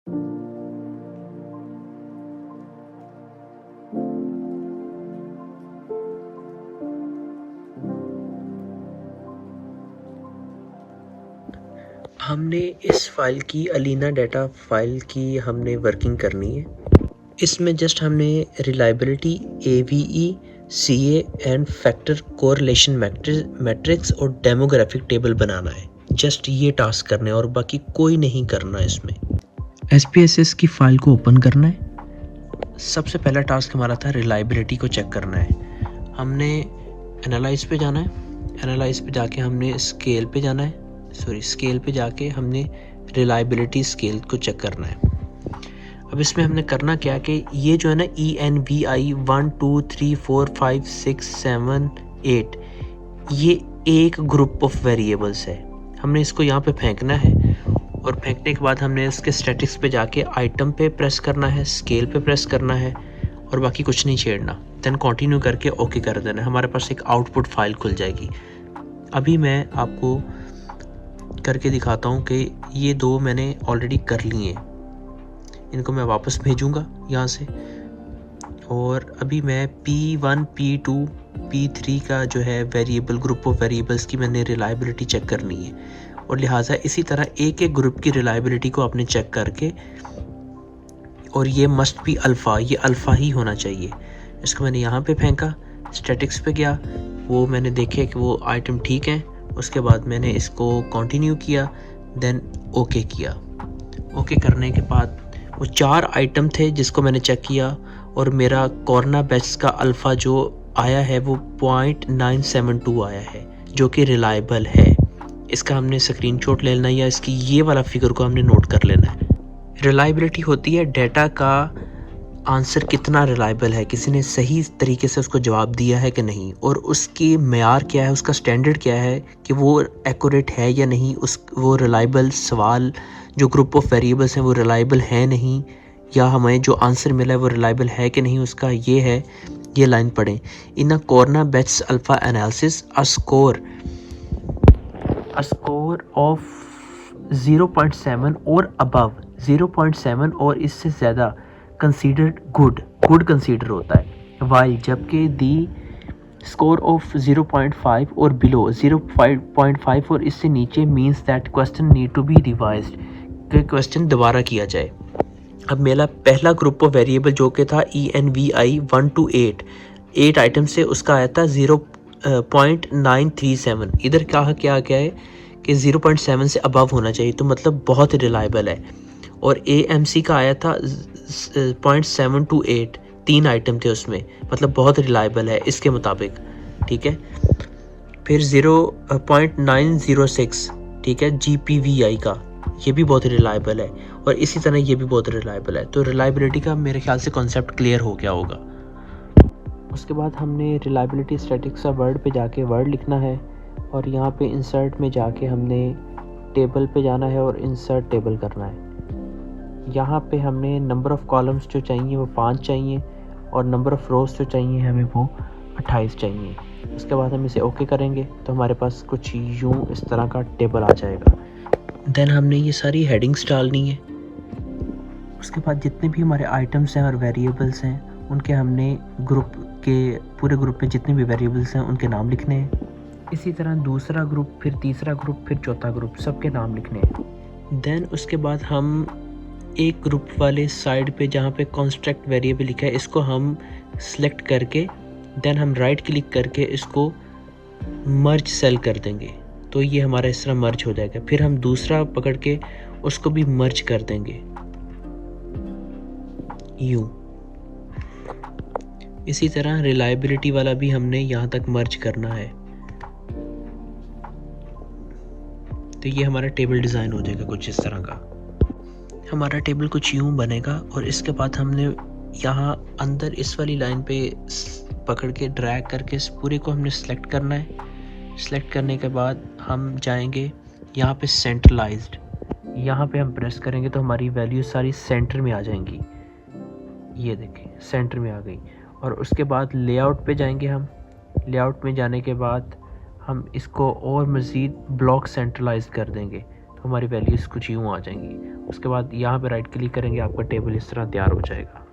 हमने इस फाइल की अलीना डाटा फाइल की हमने वर्किंग करनी है। इसमें जस्ट हमने reliability, AVE, CA and factor correlation matrix और डेमोग्राफिक टेबल बनाना है। जस्ट ये टास्क करने और बाकी कोई नहीं करना है। इसमें SPSS की फाइल को ओपन करना है। सबसे पहला टास्क हमारा था रिलायबिलिटी को चेक करना है। हमने एनालाइज पे जाना है। एनालाइज पे जाके हमने स्केल पे जाके हमने रिलायबिलिटी स्केल को चेक करना है। अब इसमें हमने करना क्या कि ये जो है ना ENVI 1 2 3 4 5 6 7 8 ये एक ग्रुप ऑफ वेरिएबल्स है। हमने इसको यहाँ पे फेंकना है और फेंकने के बाद हमने इसके स्टैटिक्स पे जाके आइटम पे प्रेस करना है, स्केल पे प्रेस करना है और बाकी कुछ नहीं छेड़ना। देन कंटिन्यू करके ओके कर देना है। हमारे पास एक आउटपुट फाइल खुल जाएगी। अभी मैं आपको करके दिखाता हूँ कि ये दो मैंने ऑलरेडी कर लिए हैं। इनको मैं वापस भेजूँगा यहाँ से और अभी मैं P1, P2, P3 का जो है वेरिएबल ग्रुप ऑफ वेरिएबल्स की मैंने रिलायबिलिटी चेक करनी है और लिहाजा इसी तरह एक एक ग्रुप की रिलायबिलिटी को आपने चेक करके, और ये मस्ट बी अल्फ़ा, ये अल्फ़ा ही होना चाहिए। इसको मैंने यहाँ पे फेंका, स्टैटिक्स पे गया, वो मैंने देखे कि वो आइटम ठीक हैं। उसके बाद मैंने इसको कंटिन्यू किया, देन ओके किया। ओके करने के बाद वो 4 आइटम थे जिसको मैंने चेक किया और मेरा कॉर्ना बैच का अल्फ़ा जो आया है वो 0.972 आया है, जो कि रिलायबल है। इसका हमने स्क्रीनशॉट ले लेना या इसकी ये वाला फिगर को हमने नोट कर लेना है। रिलायबिलिटी होती है डेटा का आंसर कितना रिलायबल है, किसी ने सही तरीके से उसको जवाब दिया है कि नहीं, और उसकी मेयार क्या है, उसका स्टैंडर्ड क्या है कि वो एक्यूरेट है या नहीं, वो रिलायबल सवाल जो ग्रुप ऑफ वेरिएबल्स हैं वो रिलायबल है नहीं, या हमें जो आंसर मिला है वो रिलायबल है कि नहीं, उसका ये है। ये लाइन पढ़ें। In a Cronbach alpha analysis a score of 0.7 or above, 0.7 और इससे ज़्यादा कंसीडर्ड गुड कंसीडर होता है, वाइल जबकि दी स्कोर ऑफ 0.5 और बिलो 0.5 और इससे नीचे means that question need to be revised, कि क्वेश्चन दोबारा किया जाए। अब मेरा पहला ग्रुप ऑफ वेरिएबल जो कि था ENVI 1 to 8 आइटम से, उसका आया था 0.937। इधर क्या क्या है कि 0.7 से अबव होना चाहिए, तो मतलब बहुत रिलायबल है। और AMC का आया था 0.728, 3 आइटम थे उसमें, मतलब बहुत रिलायबल है इसके मुताबिक, ठीक है। फिर 0.906, ठीक है, GPVI का, ये भी बहुत रिलायबल है, और इसी तरह ये भी बहुत रिलायबल है। तो रिलायबिलिटी का मेरे ख्याल से कॉन्सेप्ट क्लियर हो गया होगा। उसके बाद हमने रिलायबिलिटी स्टैटिक्स का वर्ड पे जाके वर्ड लिखना है और यहाँ पे इंसर्ट में जाके हमने टेबल पे जाना है और इंसर्ट टेबल करना है। यहाँ पे हमने नंबर ऑफ़ कॉलम्स जो चाहिए वो 5 चाहिए और नंबर ऑफ़ रोज़ जो चाहिए हमें वो 28 चाहिए। उसके बाद हम इसे ओके करेंगे तो हमारे पास कुछ यूँ इस तरह का टेबल आ जाएगा। देन हमने ये सारी हेडिंग्स डालनी है। उसके बाद जितने भी हमारे आइटम्स हैं और वेरिएबल्स हैं उनके हमने पूरे ग्रुप में जितने भी वेरिएबल्स हैं उनके नाम लिखने हैं। इसी तरह दूसरा ग्रुप, फिर तीसरा ग्रुप, फिर चौथा ग्रुप, सबके नाम लिखने हैं। देन उसके बाद हम एक ग्रुप वाले साइड पे जहाँ पे कंस्ट्रक्ट वेरिएबल लिखा है इसको हम सिलेक्ट करके देन हम राइट क्लिक करके इसको मर्ज सेल कर देंगे, तो ये हमारा इस तरह मर्ज हो जाएगा। फिर हम दूसरा पकड़ के उसको भी मर्ज कर देंगे यूँ। इसी तरह रिलायबिलिटी वाला भी हमने यहाँ तक मर्ज करना है। तो ये हमारा टेबल डिज़ाइन हो जाएगा कुछ इस तरह का। हमारा टेबल कुछ यूँ बनेगा और इसके बाद हमने यहाँ अंदर इस वाली लाइन पे पकड़ के ड्रैग करके इस पूरे को हमने सेलेक्ट करना है। सेलेक्ट करने के बाद हम जाएंगे यहाँ पे सेंट्रलाइज्ड, यहाँ पे हम प्रेस करेंगे तो हमारी वैल्यू सारी सेंटर में आ जाएंगी। ये देखें सेंटर में आ गई। और उसके बाद लेआउट पे जाएंगे हम। लेआउट में जाने के बाद हम इसको और मज़ीद ब्लॉक सेंट्रलाइज कर देंगे, तो हमारी वैल्यूज़ कुछ यूँ आ जाएंगी। उसके बाद यहाँ पे राइट क्लिक करेंगे, आपका टेबल इस तरह तैयार हो जाएगा।